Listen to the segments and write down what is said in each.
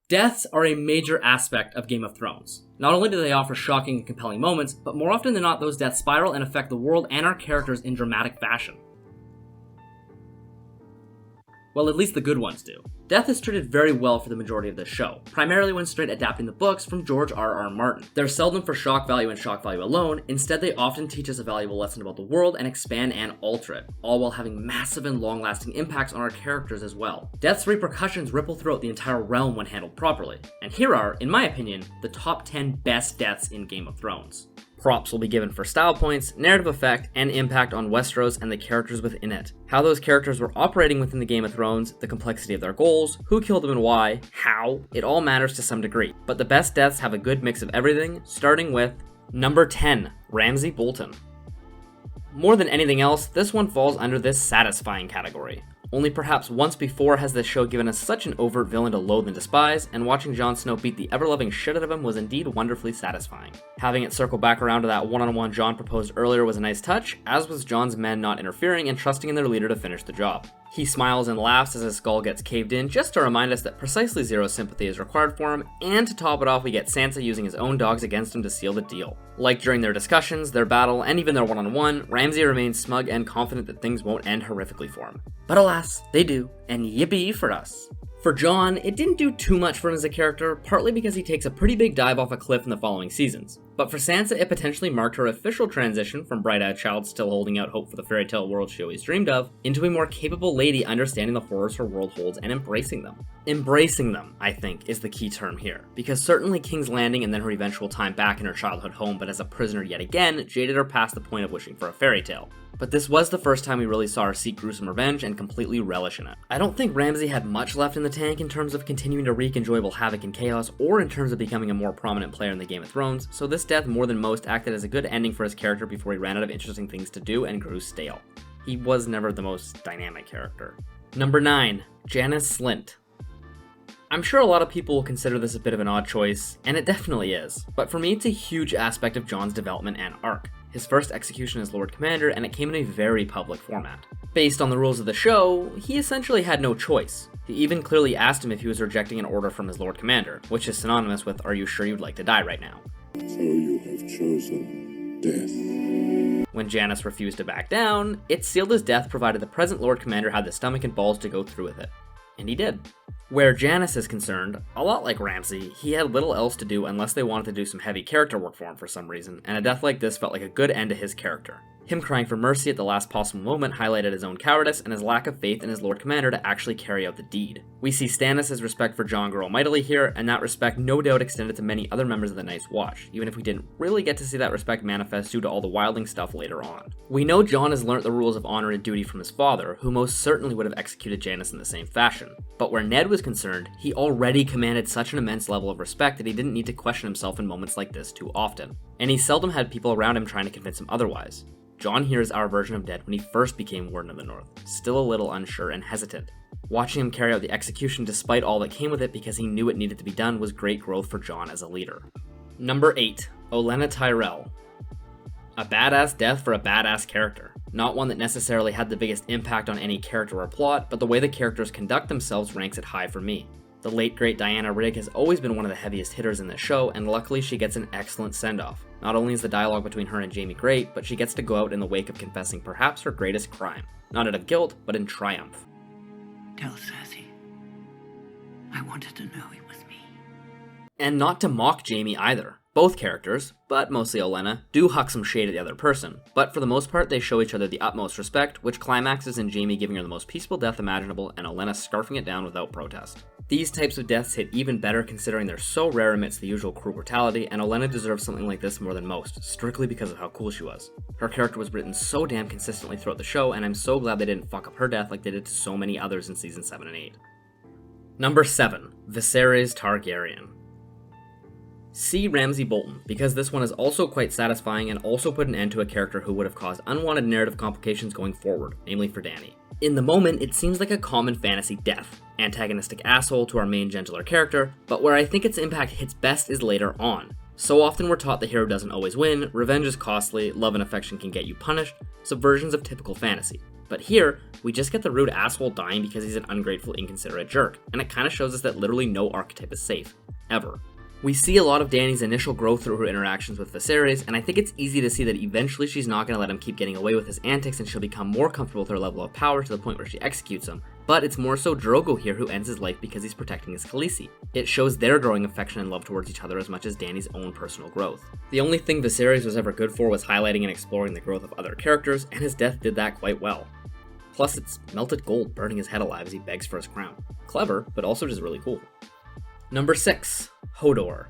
Deaths are a major aspect of Game of Thrones. Not only do they offer shocking and compelling moments, but more often than not those deaths spiral and affect the world and our characters in dramatic fashion. Well, at least the good ones do. Death is treated very well for the majority of this show, primarily when straight adapting the books from George R.R. Martin. They're seldom for shock value and shock value alone, instead they often teach us a valuable lesson about the world and expand and alter it, all while having massive and long-lasting impacts on our characters as well. Death's repercussions ripple throughout the entire realm when handled properly, and here are, in my opinion, the top 10 best deaths in Game of Thrones. Props will be given for style points, narrative effect, and impact on Westeros and the characters within it. How those characters were operating within the Game of Thrones, the complexity of their goals, who killed them and why, how, it all matters to some degree. But the best deaths have a good mix of everything, starting with number 10, Ramsay Bolton. More than anything else, this one falls under this satisfying category. Only perhaps once before has this show given us such an overt villain to loathe and despise, and watching Jon Snow beat the ever-loving shit out of him was indeed wonderfully satisfying. Having it circle back around to that one-on-one Jon proposed earlier was a nice touch, as was Jon's men not interfering and trusting in their leader to finish the job. He smiles and laughs as his skull gets caved in, just to remind us that precisely zero sympathy is required for him, and to top it off we get Sansa using his own dogs against him to seal the deal. Like during their discussions, their battle, and even their one-on-one, Ramsay remains smug and confident that things won't end horrifically for him. But alas, they do, and yippee for us. For Jon, it didn't do too much for him as a character, partly because he takes a pretty big dive off a cliff in the following seasons. But for Sansa, it potentially marked her official transition from bright-eyed child still holding out hope for the fairy tale world she always dreamed of, into a more capable lady understanding the horrors her world holds and embracing them. Embracing them, I think, is the key term here, because certainly King's Landing and then her eventual time back in her childhood home but as a prisoner yet again jaded her past the point of wishing for a fairy tale. But this was the first time we really saw her seek gruesome revenge and completely relish in it. I don't think Ramsay had much left in the tank in terms of continuing to wreak enjoyable havoc and chaos, or in terms of becoming a more prominent player in the Game of Thrones, so this death more than most acted as a good ending for his character before he ran out of interesting things to do and grew stale. He was never the most dynamic character. Number 9, Janos Slynt. I'm sure a lot of people will consider this a bit of an odd choice, and it definitely is, but for me it's a huge aspect of Jon's development and arc. His first execution as Lord Commander, and it came in a very public format. Based on the rules of the show, he essentially had no choice. He even clearly asked him if he was rejecting an order from his Lord Commander, which is synonymous with, "Are you sure you'd like to die right now?" So you have chosen death. When Janos refused to back down, it sealed his death provided the present Lord Commander had the stomach and balls to go through with it. And he did. Where Janos is concerned, a lot like Ramsay, he had little else to do unless they wanted to do some heavy character work for him for some reason, and a death like this felt like a good end to his character. Him crying for mercy at the last possible moment highlighted his own cowardice and his lack of faith in his Lord Commander to actually carry out the deed. We see Stannis' respect for Jon grow mightily here, and that respect no doubt extended to many other members of the Night's Watch, even if we didn't really get to see that respect manifest due to all the wilding stuff later on. We know Jon has learnt the rules of honor and duty from his father, who most certainly would have executed Janos in the same fashion. But where Ned was concerned, he already commanded such an immense level of respect that he didn't need to question himself in moments like this too often. And he seldom had people around him trying to convince him otherwise. Jon here is our version of Ned when he first became Warden of the North, still a little unsure and hesitant. Watching him carry out the execution despite all that came with it because he knew it needed to be done was great growth for Jon as a leader. Number 8, Olenna Tyrell. A badass death for a badass character. Not one that necessarily had the biggest impact on any character or plot, but the way the characters conduct themselves ranks it high for me. The late great Diana Rigg has always been one of the heaviest hitters in this show, and luckily she gets an excellent send-off. Not only is the dialogue between her and Jaime great, but she gets to go out in the wake of confessing perhaps her greatest crime. Not out of guilt, but in triumph. Tell Cersei, I wanted to know it was me. And not to mock Jaime either. Both characters, but mostly Olenna, do huck some shade at the other person, but for the most part they show each other the utmost respect, which climaxes in Jaime giving her the most peaceful death imaginable and Olenna scarfing it down without protest. These types of deaths hit even better considering they're so rare amidst the usual cruel brutality, and Olenna deserves something like this more than most, strictly because of how cool she was. Her character was written so damn consistently throughout the show, and I'm so glad they didn't fuck up her death like they did to so many others in season 7 and 8. Number 7, Viserys Targaryen. See Ramsay Bolton, because this one is also quite satisfying and also put an end to a character who would have caused unwanted narrative complications going forward, namely for Dany. In the moment, it seems like a common fantasy death, antagonistic asshole to our main gentler character, but where I think its impact hits best is later on. So often we're taught the hero doesn't always win, revenge is costly, love and affection can get you punished, subversions of typical fantasy. But here, we just get the rude asshole dying because he's an ungrateful, inconsiderate jerk, and it kinda shows us that literally no archetype is safe. Ever. We see a lot of Dany's initial growth through her interactions with Viserys, and I think it's easy to see that eventually she's not going to let him keep getting away with his antics and she'll become more comfortable with her level of power to the point where she executes him. But it's more so Drogo here who ends his life because he's protecting his Khaleesi. It shows their growing affection and love towards each other as much as Dany's own personal growth. The only thing Viserys was ever good for was highlighting and exploring the growth of other characters, and his death did that quite well. Plus, it's melted gold burning his head alive as he begs for his crown. Clever, but also just really cool. Number 6. Hodor.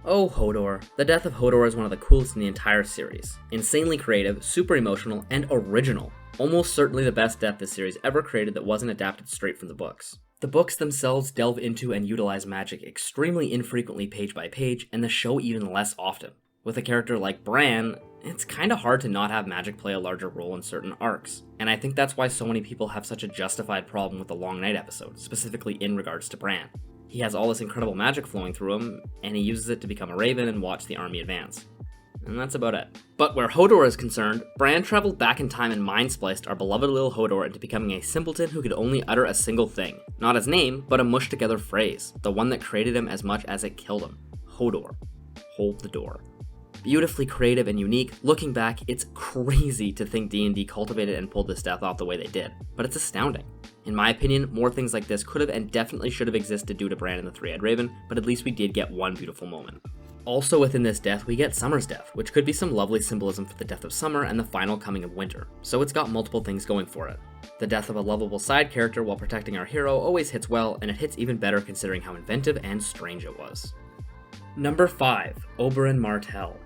Oh, Hodor. The death of Hodor is one of the coolest in the entire series. Insanely creative, super emotional, and original. Almost certainly the best death this series ever created that wasn't adapted straight from the books. The books themselves delve into and utilize magic extremely infrequently page by page, and the show even less often. With a character like Bran, it's kinda hard to not have magic play a larger role in certain arcs, and I think that's why so many people have such a justified problem with the Long Night episode, specifically in regards to Bran. He has all this incredible magic flowing through him, and he uses it to become a raven and watch the army advance. And that's about it. But where Hodor is concerned, Bran traveled back in time and mind-spliced our beloved little Hodor into becoming a simpleton who could only utter a single thing. Not his name, but a mushed-together phrase. The one that created him as much as it killed him. Hodor. Hold the door. Beautifully creative and unique, looking back, it's crazy to think D&D cultivated and pulled this death off the way they did. But it's astounding. In my opinion, more things like this could have and definitely should have existed due to Bran and the Three-Eyed Raven, but at least we did get one beautiful moment. Also within this death, we get Summer's death, which could be some lovely symbolism for the death of summer and the final coming of winter, so it's got multiple things going for it. The death of a lovable side character while protecting our hero always hits well, and it hits even better considering how inventive and strange it was. Number 5. Oberyn Martell.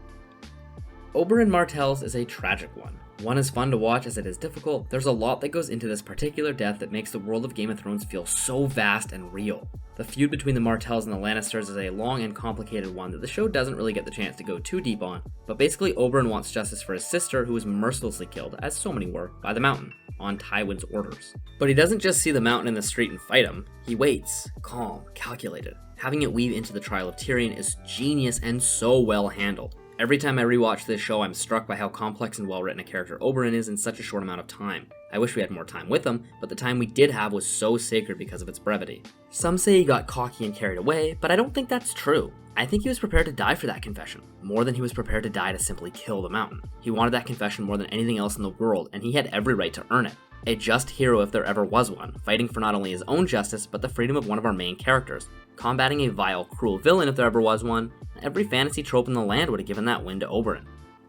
Oberyn Martell's is a tragic one. One is fun to watch as it is difficult. There's a lot that goes into this particular death that makes the world of Game of Thrones feel so vast and real. The feud between the Martells and the Lannisters is a long and complicated one that the show doesn't really get the chance to go too deep on, but basically Oberyn wants justice for his sister who was mercilessly killed, as so many were, by the Mountain, on Tywin's orders. But he doesn't just see the Mountain in the street and fight him, he waits, calm, calculated. Having it weave into the trial of Tyrion is genius and so well handled. Every time I rewatch this show, I'm struck by how complex and well-written a character Oberyn is in such a short amount of time. I wish we had more time with him, but the time we did have was so sacred because of its brevity. Some say he got cocky and carried away, but I don't think that's true. I think he was prepared to die for that confession, more than he was prepared to die to simply kill the Mountain. He wanted that confession more than anything else in the world, and he had every right to earn it. A just hero if there ever was one, fighting for not only his own justice, but the freedom of one of our main characters. Combating a vile, cruel villain if there ever was one. Every fantasy trope in the land would have given that win to Oberyn,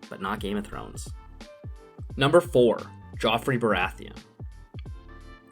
but not Game of Thrones. Number 4. Joffrey Baratheon.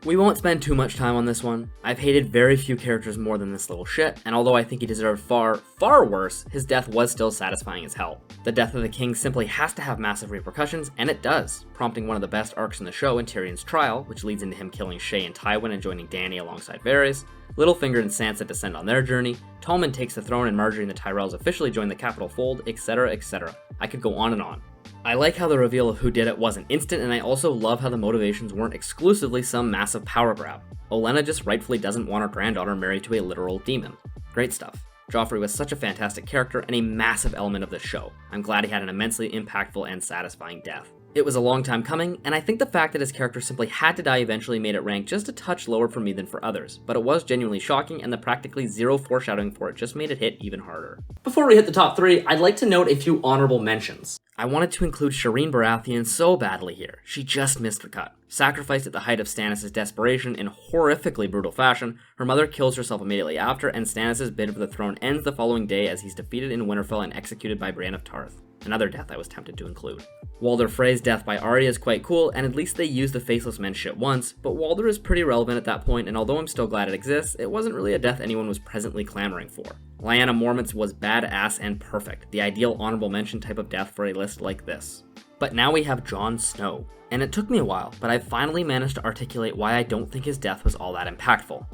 We won't spend too much time on this one. I've hated very few characters more than this little shit, and although I think he deserved far, far worse, his death was still satisfying as hell. The death of the king simply has to have massive repercussions, and it does, prompting one of the best arcs in the show in Tyrion's trial, which leads into him killing Shae and Tywin and joining Dany alongside Varys. Littlefinger and Sansa descend on their journey, Tommen takes the throne and Margaery and the Tyrells officially join the capital fold, etc, etc. I could go on and on. I like how the reveal of who did it wasn't instant, and I also love how the motivations weren't exclusively some massive power grab. Olenna just rightfully doesn't want her granddaughter married to a literal demon. Great stuff. Joffrey was such a fantastic character and a massive element of this show. I'm glad he had an immensely impactful and satisfying death. It was a long time coming, and I think the fact that his character simply had to die eventually made it rank just a touch lower for me than for others, but it was genuinely shocking, and the practically zero foreshadowing for it just made it hit even harder. Before we hit the top 3, I'd like to note a few honorable mentions. I wanted to include Shireen Baratheon so badly here. She just missed the cut. Sacrificed at the height of Stannis' desperation in horrifically brutal fashion, her mother kills herself immediately after, and Stannis' bid for the throne ends the following day as he's defeated in Winterfell and executed by Brienne of Tarth. Another death I was tempted to include. Walder Frey's death by Arya is quite cool, and at least they used the Faceless Men shit once, but Walder is pretty relevant at that point, and although I'm still glad it exists, it wasn't really a death anyone was presently clamoring for. Lyanna Mormont's was badass and perfect, the ideal honorable mention type of death for a list like this. But now we have Jon Snow, and it took me a while, but I've finally managed to articulate why I don't think his death was all that impactful.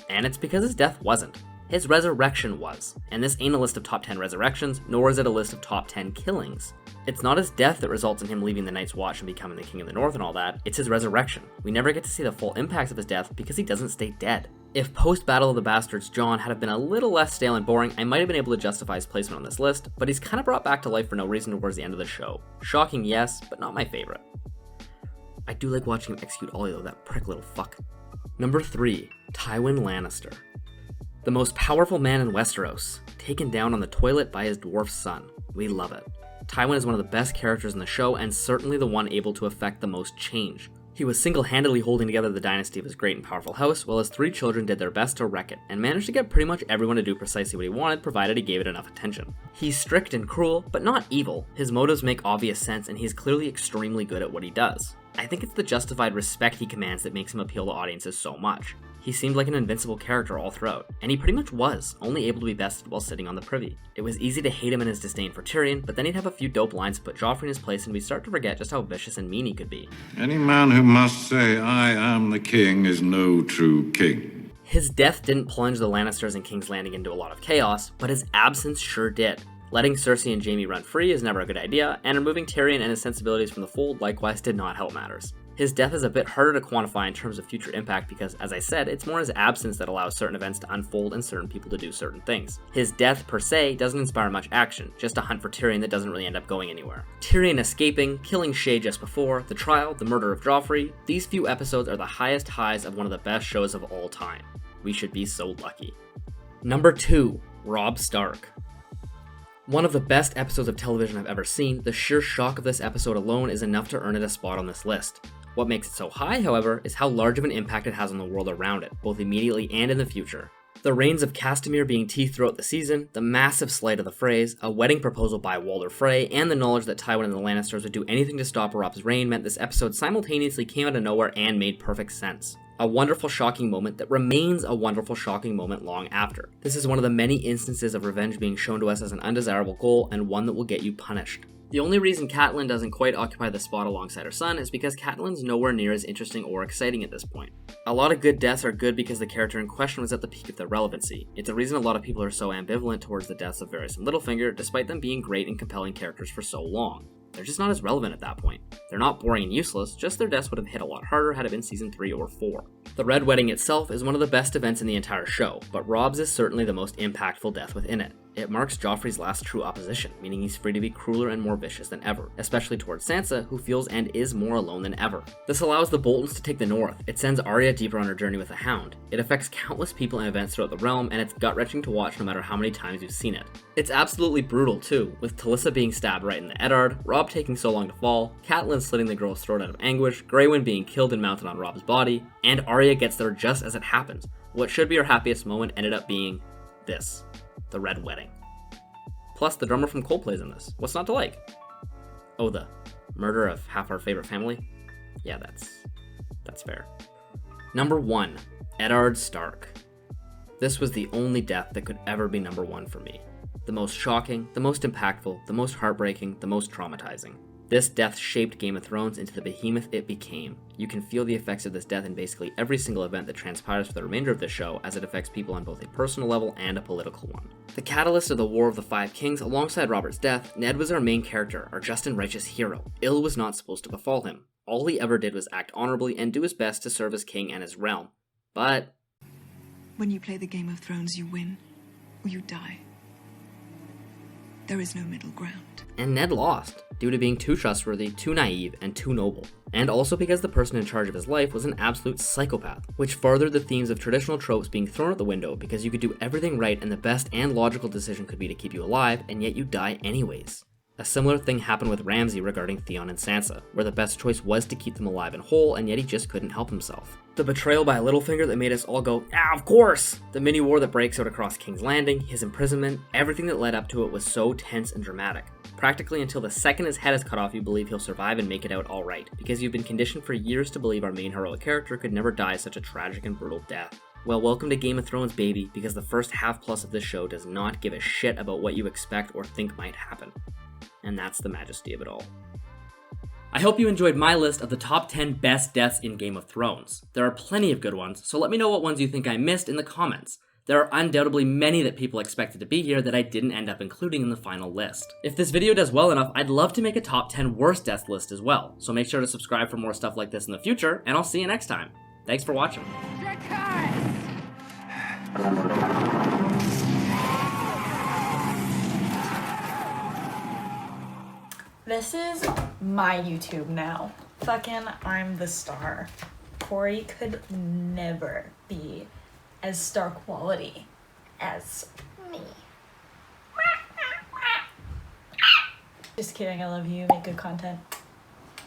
And it's because his death wasn't. His resurrection was, and this ain't a list of top 10 resurrections, nor is it a list of top 10 killings. It's not his death that results in him leaving the Night's Watch and becoming the King of the North and all that, it's his resurrection. We never get to see the full impacts of his death because he doesn't stay dead. If post-Battle of the Bastards Jon had been a little less stale and boring, I might have been able to justify his placement on this list, but he's kind of brought back to life for no reason towards the end of the show. Shocking, yes, but not my favorite. I do like watching him execute Ollie though, that prick little fuck. Number 3, Tywin Lannister. The most powerful man in Westeros, taken down on the toilet by his dwarf son. We love it. Tywin is one of the best characters in the show and certainly the one able to effect the most change. He was single-handedly holding together the dynasty of his great and powerful house, while his 3 children did their best to wreck it, and managed to get pretty much everyone to do precisely what he wanted, provided he gave it enough attention. He's strict and cruel, but not evil. His motives make obvious sense, and he's clearly extremely good at what he does. I think it's the justified respect he commands that makes him appeal to audiences so much. He seemed like an invincible character all throughout, and he pretty much was, only able to be bested while sitting on the privy. It was easy to hate him in his disdain for Tyrion, but then he'd have a few dope lines to put Joffrey in his place and we'd start to forget just how vicious and mean he could be. Any man who must say, I am the king, is no true king. His death didn't plunge the Lannisters and King's Landing into a lot of chaos, but his absence sure did. Letting Cersei and Jaime run free is never a good idea, and removing Tyrion and his sensibilities from the fold likewise did not help matters. His death is a bit harder to quantify in terms of future impact because, as I said, it's more his absence that allows certain events to unfold and certain people to do certain things. His death, per se, doesn't inspire much action, just a hunt for Tyrion that doesn't really end up going anywhere. Tyrion escaping, killing Shay just before, the trial, the murder of Joffrey, these few episodes are the highest highs of one of the best shows of all time. We should be so lucky. Number 2, Robb Stark. One of the best episodes of television I've ever seen, the sheer shock of this episode alone is enough to earn it a spot on this list. What makes it so high, however, is how large of an impact it has on the world around it, both immediately and in the future. The reigns of Castamere being teased throughout the season, the massive slight of the phrase, a wedding proposal by Walder Frey, and the knowledge that Tywin and the Lannisters would do anything to stop Robb's reign meant this episode simultaneously came out of nowhere and made perfect sense. A wonderful shocking moment that remains a wonderful shocking moment long after. This is one of the many instances of revenge being shown to us as an undesirable goal and one that will get you punished. The only reason Catelyn doesn't quite occupy the spot alongside her son is because Catelyn's nowhere near as interesting or exciting at this point. A lot of good deaths are good because the character in question was at the peak of their relevancy. It's a reason a lot of people are so ambivalent towards the deaths of Varys and Littlefinger, despite them being great and compelling characters for so long. They're just not as relevant at that point. They're not boring and useless, just their deaths would have hit a lot harder had it been season 3 or 4. The Red Wedding itself is one of the best events in the entire show, but Robb's is certainly the most impactful death within it. It marks Joffrey's last true opposition, meaning he's free to be crueler and more vicious than ever, especially towards Sansa, who feels and is more alone than ever. This allows the Boltons to take the north, it sends Arya deeper on her journey with the Hound, it affects countless people and events throughout the realm, and it's gut-wrenching to watch no matter how many times you've seen it. It's absolutely brutal too, with Talissa being stabbed right in the Eddard, Robb taking so long to fall, Catelyn slitting the girl's throat out of anguish, Grey Wind being killed and mounted on Robb's body, and Arya gets there just as it happens. What should be her happiest moment ended up being this, the Red Wedding. Plus, the drummer from Coldplay's in this. What's not to like? Oh, the murder of half our favorite family? Yeah, that's fair. Number 1, Eddard Stark. This was the only death that could ever be number 1 for me. The most shocking, the most impactful, the most heartbreaking, the most traumatizing. This death shaped Game of Thrones into the behemoth it became. You can feel the effects of this death in basically every single event that transpires for the remainder of the show, as it affects people on both a personal level and a political one. The catalyst of the War of the Five Kings, alongside Robert's death, Ned was our main character, our just and righteous hero. Ill was not supposed to befall him. All he ever did was act honorably and do his best to serve his king and his realm. But when you play the Game of Thrones, you win or you die. There is no middle ground. And Ned lost, due to being too trustworthy, too naive, and too noble. And also because the person in charge of his life was an absolute psychopath, which furthered the themes of traditional tropes being thrown out the window because you could do everything right and the best and logical decision could be to keep you alive, and yet you die anyways. A similar thing happened with Ramsay regarding Theon and Sansa, where the best choice was to keep them alive and whole, and yet he just couldn't help himself. The betrayal by Littlefinger that made us all go, ah, of course! The mini-war that breaks out across King's Landing, his imprisonment, everything that led up to it was so tense and dramatic. Practically until the second his head is cut off, you believe he'll survive and make it out alright, because you've been conditioned for years to believe our main heroic character could never die such a tragic and brutal death. Well, welcome to Game of Thrones, baby, because the first half plus of this show does not give a shit about what you expect or think might happen. And that's the majesty of it all. I hope you enjoyed my list of the top 10 best deaths in Game of Thrones. There are plenty of good ones, so let me know what ones you think I missed in the comments. There are undoubtedly many that people expected to be here that I didn't end up including in the final list. If this video does well enough, I'd love to make a top 10 worst deaths list as well, so make sure to subscribe for more stuff like this in the future, and I'll see you next time. Thanks for watching. This is my YouTube now. Fucking I'm the star. Corey could never be as star quality as me. Just kidding, I love you, make good content.